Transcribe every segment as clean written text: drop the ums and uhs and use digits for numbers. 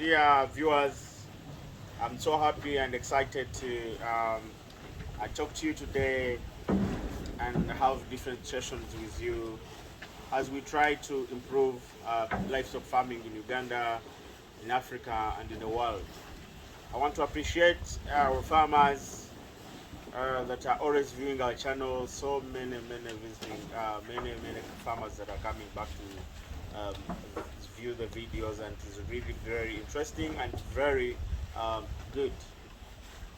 Dear viewers, I'm so happy and excited to talk to you today and have different sessions with you as we try to improve livestock farming in Uganda, in Africa, and in the world. I want to appreciate our farmers that are always viewing our channel. So many visiting, many farmers that are coming back to view the videos, and it's really very interesting and very good.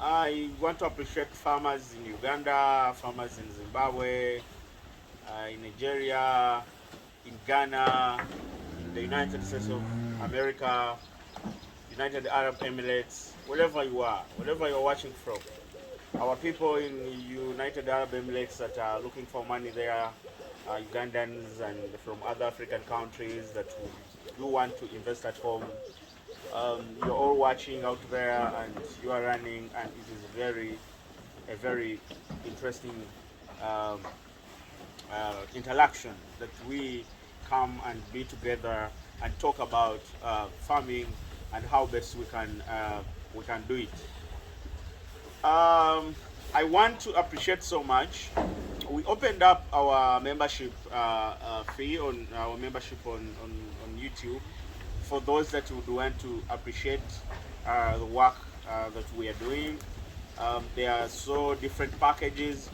I want to appreciate farmers in Uganda, farmers in Zimbabwe, in Nigeria, in Ghana, in the United States of America, United Arab Emirates, wherever you're watching from. Our people in United Arab Emirates that are looking for money there, Ugandans and from other African countries that do want to invest at home. You're all watching out there and you are running, and it is a very interesting um, interaction that we come and be together and talk about farming and how best we can do it. I want to appreciate so much. We opened up our membership fee on our membership on YouTube for those that would want to appreciate the work that we are doing. There are so different packages.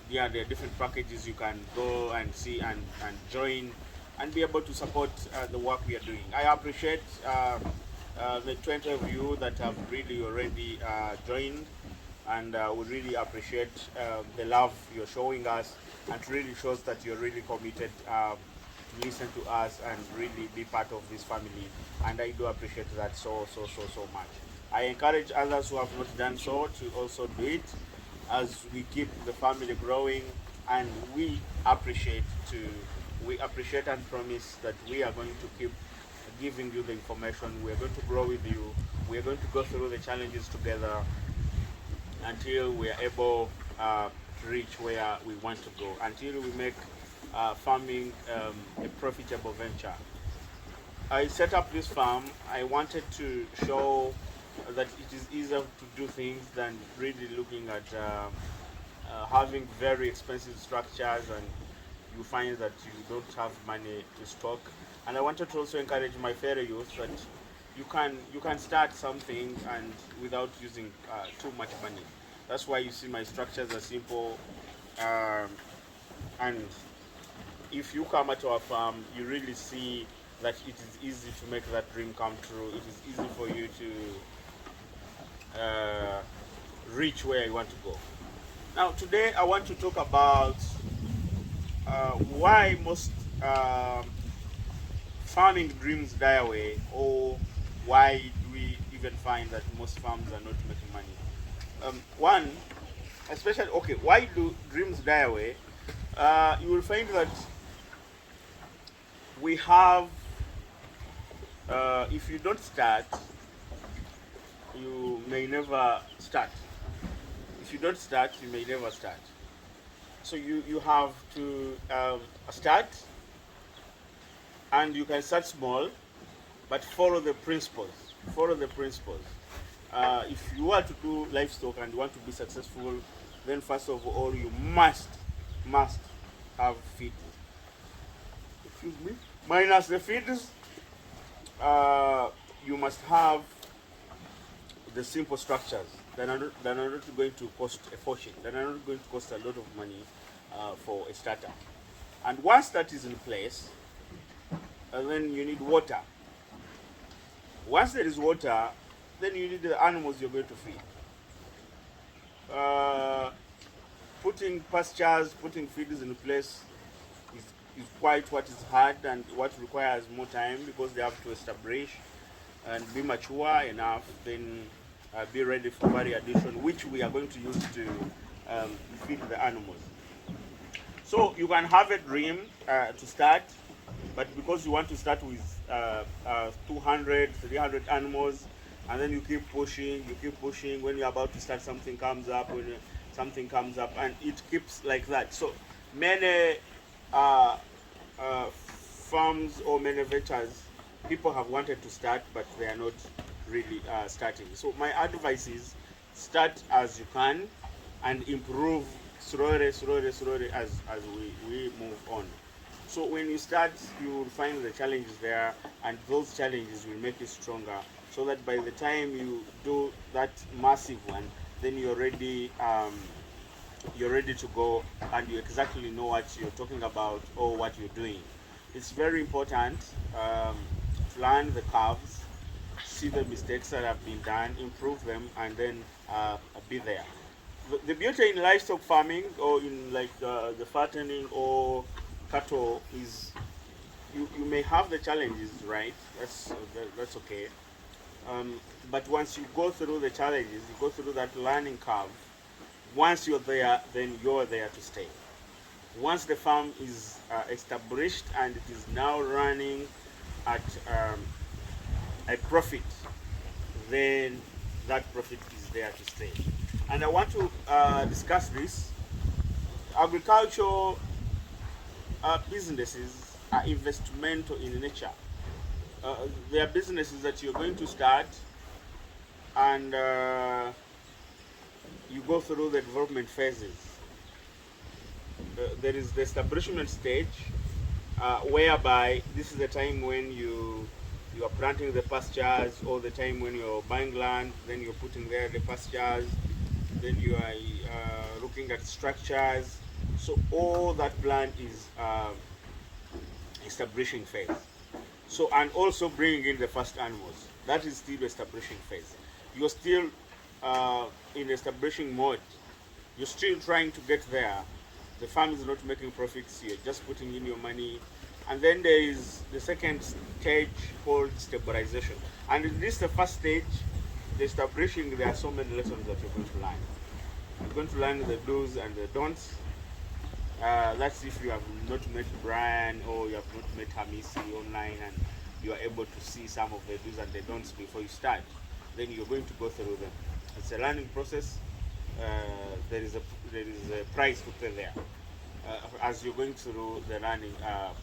Yeah, there are different packages you can go and see and join and be able to support the work we are doing. I appreciate the 20 of you that have really already joined, and we really appreciate the love you're showing us, and it really shows that you're really committed to listen to us and really be part of this family, and I do appreciate that so much. I encourage others who have not done so to also do it as we keep the family growing, and appreciate to we appreciate and promise that we are going to keep giving you the information. We are going to grow with you. We are going to go through the challenges together until we are able to reach where we want to go, until we make farming a profitable venture. I set up this farm. I wanted to show that it is easier to do things than really looking at having very expensive structures, and you find that you don't have money to stock. And I wanted to also encourage my fellow youth that you can start something and without using too much money. That's why you see my structures are simple, and if you come at our farm, you really see that it is easy to make that dream come true. It is easy for you to reach where you want to go. Now, today I want to talk about why most farming dreams die away, or why do we even find that most farms are not making money. One, especially, okay, why do dreams die away? You will find that we have, if you don't start, you may never start. If you don't start, you may never start. So you have to start, and you can start small, but follow the principles. Follow the principles. If you want to do livestock and you want to be successful, then first of all you must have feed. Excuse me. Minus the feeds, you must have the simple structures that are not going to cost a fortune, that are not going to cost a lot of money for a starter. And once that is in place, then you need water. Once there is water, then you need the animals you're going to feed. Putting pastures, putting feeds in place is quite what is hard and what requires more time, because they have to establish and be mature enough, then be ready for value addition, which we are going to use to feed the animals. So you can have a dream to start, but because you want to start with 200, 300 animals, and then you keep pushing, when you're about to start, something comes up, and it keeps like that. So many farms or many ventures people have wanted to start, but they are not really starting. So my advice is start as you can and improve slowly, as we move on. So when you start, you will find the challenges there, and those challenges will make you stronger. So that by the time you do that massive one, then you're ready to go, and you exactly know what you're talking about or what you're doing. It's very important to learn the curves, see the mistakes that have been done, improve them, and then be there. The beauty in livestock farming or in like the fattening or cattle is you may have the challenges, right? That's okay. But once you go through the challenges, you go through that learning curve. Once you're there, then you're there to stay. Once the farm is established and it is now running at a profit, then that profit is there to stay. And I want to discuss this. Agricultural businesses are investmental in nature. They are businesses that you're going to start, and you go through the development phases. There is the establishment stage, whereby this is the time when you are planting the pastures, or the time when you're buying land, then you're putting there the pastures, then you are looking at structures. So all that plan is establishing phase. So, and also bringing in the first animals. That is still establishing phase. You're still in establishing mode. You're still trying to get there. The farm is not making profits. You're just putting in your money. And then there is the second stage called stabilization. And in this, the first stage, the establishing, there are so many lessons that you're going to learn. You're going to learn the do's and the don'ts. That's if you have not met Brian or you have not met Hamisi online, and you are able to see some of the do's and the don'ts before you start. Then you're going to go through them. It's a learning process. There is a price to pay there as you're going through the learning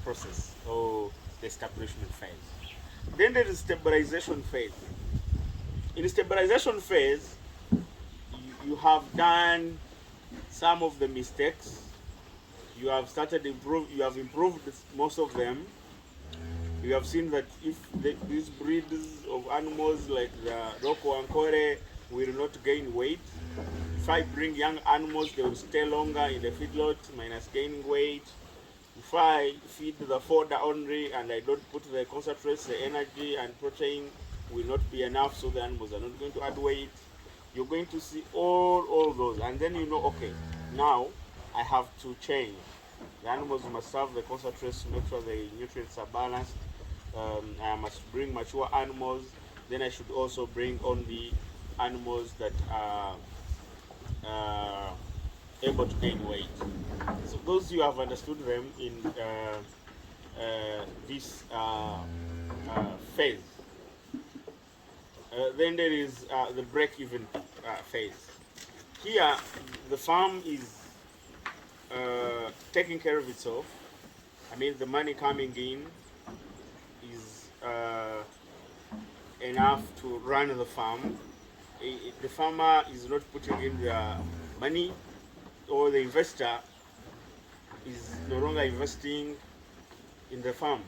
process or the establishment phase. Then there is stabilization phase. In the stabilization phase, you have done some of the mistakes. You have started improve. You have improved most of them. You have seen that if these breeds of animals like the Roko and Kore will not gain weight, if I bring young animals, they will stay longer in the feedlot, minus gaining weight. If I feed the fodder only and I don't put the concentrates, the energy and protein will not be enough, so the animals are not going to add weight. You're going to see all those, and then you know, okay, now I have to change. The animals must have the concentrates to make sure the nutrients are balanced. I must bring mature animals. Then I should also bring on the animals that are able to gain weight. So those you have understood them in this phase. Then there is the break-even phase. Here, the farm is taking care of itself. I mean, the money coming in is enough to run the farm. The farmer is not putting in the money, or the investor is no longer investing in the farm.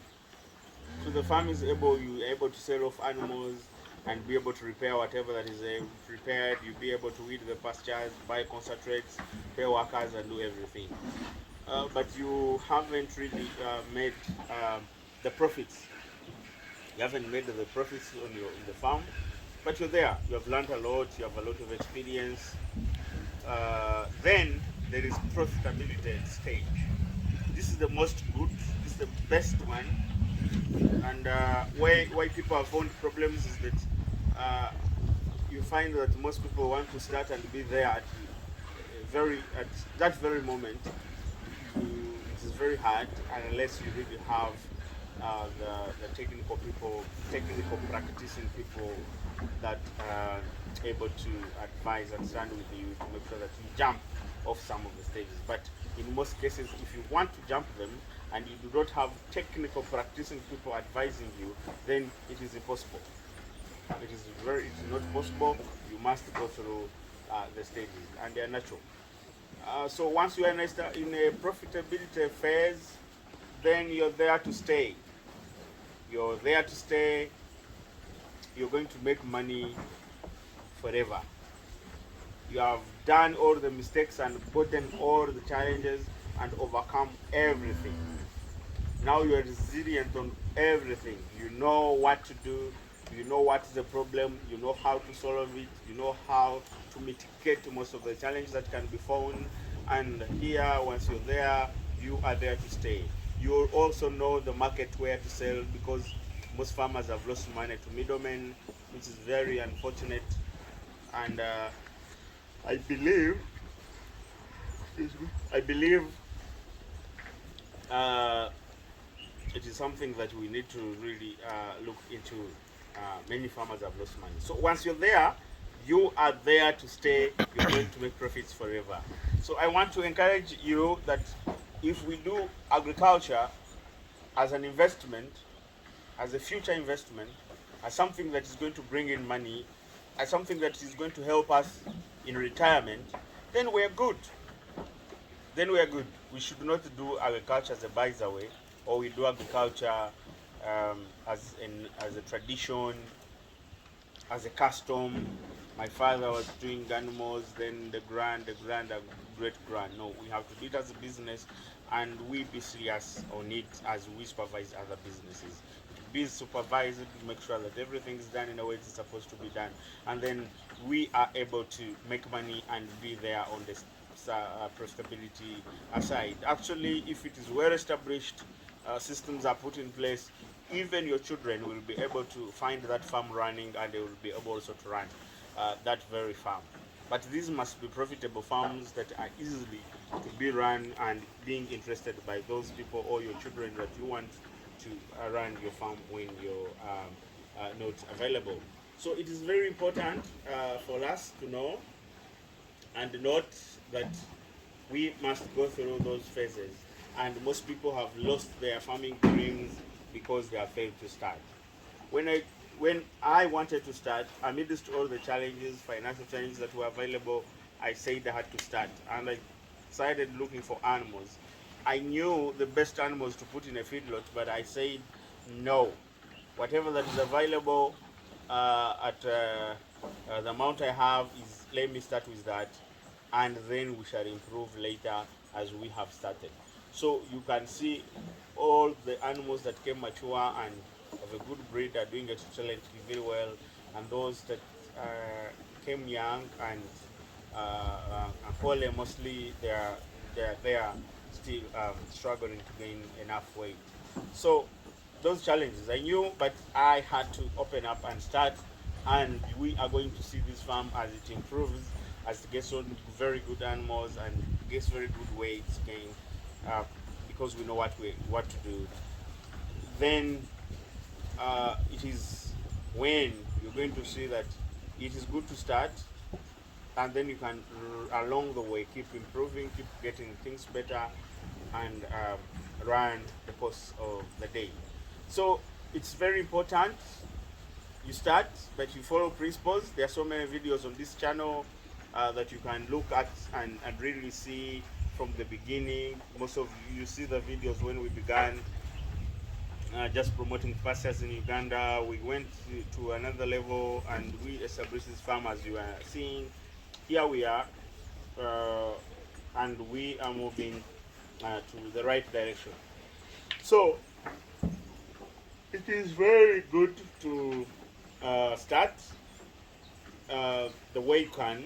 So the farm is able to sell off animals and be able to repair whatever that is repaired. You'll be able to weed the pastures, buy concentrates, pay workers, and do everything. But you haven't really made the profits. You haven't made the profits in the farm, but you're there. You have learned a lot. You have a lot of experience. Then there is profitability stage. This is the most good. This is the best one. And why people have found problems is that you find that most people want to start and be there at that very moment. It is very hard unless you really have the technical practicing people that are able to advise and stand with you to make sure that you jump of some of the stages. But in most cases, if you want to jump them and you do not have technical practicing people advising you, then it is impossible. It's not possible. You must go through the stages, and they are natural. So once you are in a profitability phase, then you're there to stay. You're there to stay. You're going to make money forever. You have done all the mistakes and gotten all the challenges and overcome everything. Now you are resilient on everything. You know what to do. You know what is the problem. You know how to solve it. You know how to mitigate most of the challenges that can be found. And here, once you're there, you are there to stay. You also know the market where to sell, because most farmers have lost money to middlemen, which is very unfortunate. And I believe it is something that we need to really look into. Many farmers have lost money. So once you're there, you are there to stay. You're going to make profits forever. So I want to encourage you that if we do agriculture as an investment, as a future investment, as something that is going to bring in money, as something that is going to help us in retirement, then we're good. We should not do agriculture as a by-the-way, or we do agriculture as a tradition, as a custom. My father was doing animals, then the great-grand. No, we have to do it as a business, and we be serious on it as we supervise other businesses. Be supervised, make sure that everything is done in a way it's supposed to be done, and then we are able to make money and be there on the profitability side. Actually, if it is well established, systems are put in place, even your children will be able to find that farm running, and they will be able also to run that very farm. But these must be profitable farms that are easily to be run and being interested by those people or your children that you want to run your farm when you're not available. So it is very important for us to know and note that we must go through those phases. And most people have lost their farming dreams because they have failed to start. When I wanted to start, amidst all the challenges, financial challenges that were available, I said I had to start, and I started looking for animals. I knew the best animals to put in a feedlot, but I said no. Whatever that is available at the amount I have is, let me start with that, and then we shall improve later as we have started. So you can see all the animals that came mature and of a good breed are doing excellently very well, and those that came young and poorly, mostly they are still struggling to gain enough weight. So those challenges I knew, but I had to open up and start, and we are going to see this farm as it improves, as it gets on very good animals and gets very good weights gain, because we know what to do. Then it is when you're going to see that it is good to start, and then you can along the way keep improving, keep getting things better, and run the course of the day. So it's very important you start, but you follow principles. There are so many videos on this channel that you can look at and really see from the beginning. Most of you see the videos when we began just promoting pastures in Uganda. We went to another level and we established this farm, as you are seeing. Here we are, and we are moving to the right direction. So it is very good to start the way you can,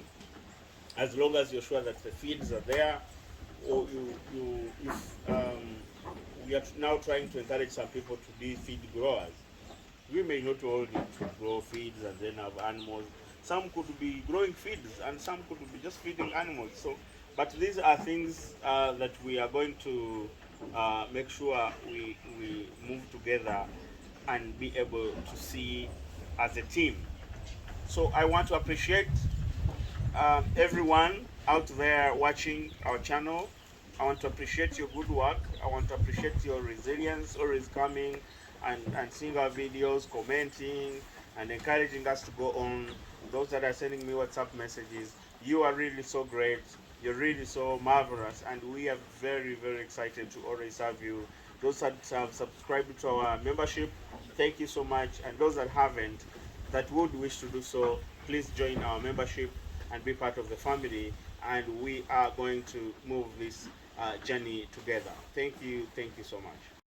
as long as you're sure that the feeds are there. Or we are now trying to encourage some people to be feed growers. We may not all need to grow feeds and then have animals. Some could be growing feeds and some could be just feeding animals. So, but these are things that we are going to make sure we move together and be able to see as a team. So I want to appreciate everyone out there watching our channel. I want to appreciate your good work. I want to appreciate your resilience, always coming and seeing our videos, commenting, and encouraging us to go on. Those that are sending me WhatsApp messages, you are really so great. You're really so marvelous, and we are very, very excited to always have you. Those that have subscribed to our membership, thank you so much. And those that haven't, that would wish to do so, please join our membership and be part of the family. And we are going to move this journey together. Thank you so much.